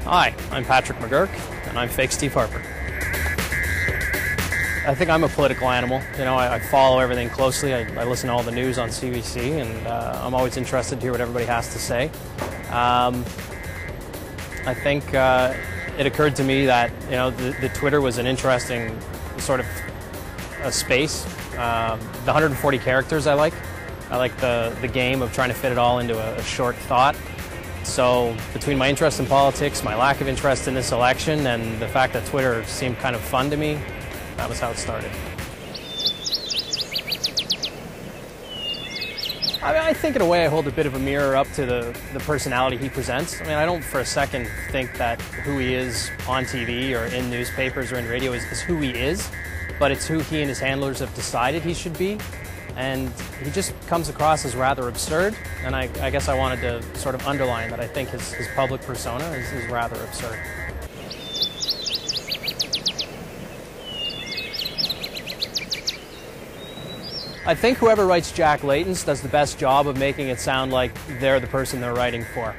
Hi, I'm Patrick McGurk, and I'm fake Steve Harper. I think I'm a political animal. You know, I follow everything closely. I listen to all the news on CBC, and I'm always interested to hear what everybody has to say. I think it occurred to me that, you know, the Twitter was an interesting sort of a space. The 140 characters I like. I like the game of trying to fit it all into a short thought. So between my interest in politics, my lack of interest in this election, and the fact that Twitter seemed kind of fun to me, that was how it started. I think in a way I hold a bit of a mirror up to the personality he presents. I mean, I don't for a second think that who he is on TV or in newspapers or in radio is who he is, but it's who he and his handlers have decided he should be. And he just comes across as rather absurd, and I guess I wanted to sort of underline that I think his public persona is rather absurd. I think whoever writes Jack Layton's does the best job of making it sound like they're the person they're writing for.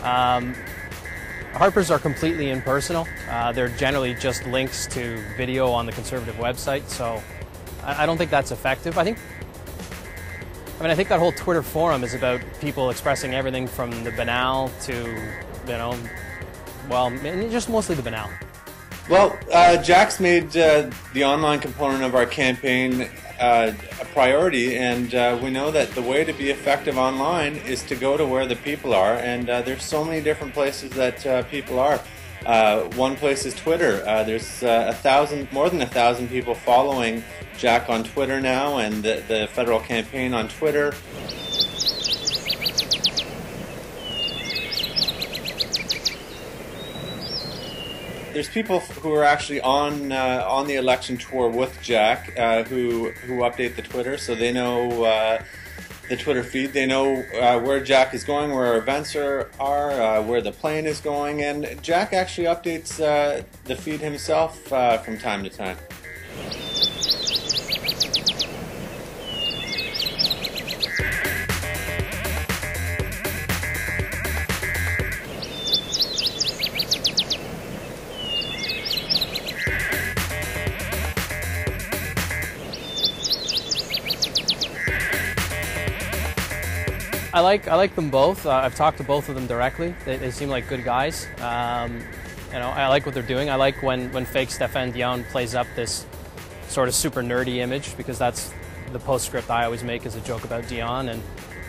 Harper's are completely impersonal. They're generally just links to video on the Conservative website, so I don't think that's effective. I think that whole Twitter forum is about people expressing everything from the banal to, you know, well, just mostly the banal. Well, Jack's made the online component of our campaign a priority, and we know that the way to be effective online is to go to where the people are, and there's so many different places that people are. One place is Twitter. There's more than 1,000 people following Jack on Twitter now, and the federal campaign on Twitter. There's people who are actually on the election tour with Jack who update the Twitter, so they know the Twitter feed. They know where Jack is going, where our events are, where the plane is going, and Jack actually updates the feed himself from time to time. I like them both. I've talked to both of them directly. They seem like good guys. You know, I like what they're doing. I like when fake Stéphane Dion plays up this sort of super nerdy image, because that's the postscript I always make as a joke about Dion. And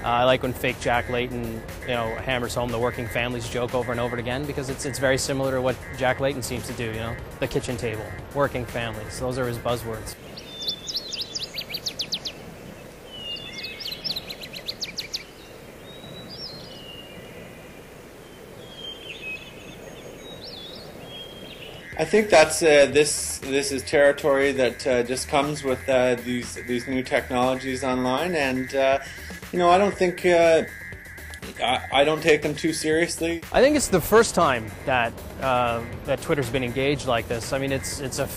I like when fake Jack Layton, you know, hammers home the working families joke over and over again, because it's very similar to what Jack Layton seems to do. You know, the kitchen table, working families. Those are his buzzwords. I think that's this is territory that just comes with these new technologies online, and you know, I don't think I don't take them too seriously. I think it's the first time that that Twitter's been engaged like this. I mean, it's a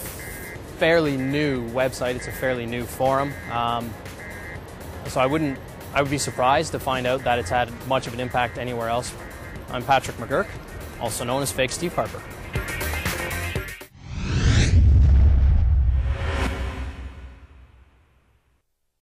fairly new website. It's a fairly new forum. So I would be surprised to find out that it's had much of an impact anywhere else. I'm Patrick McGurk, also known as fake Steve Harper.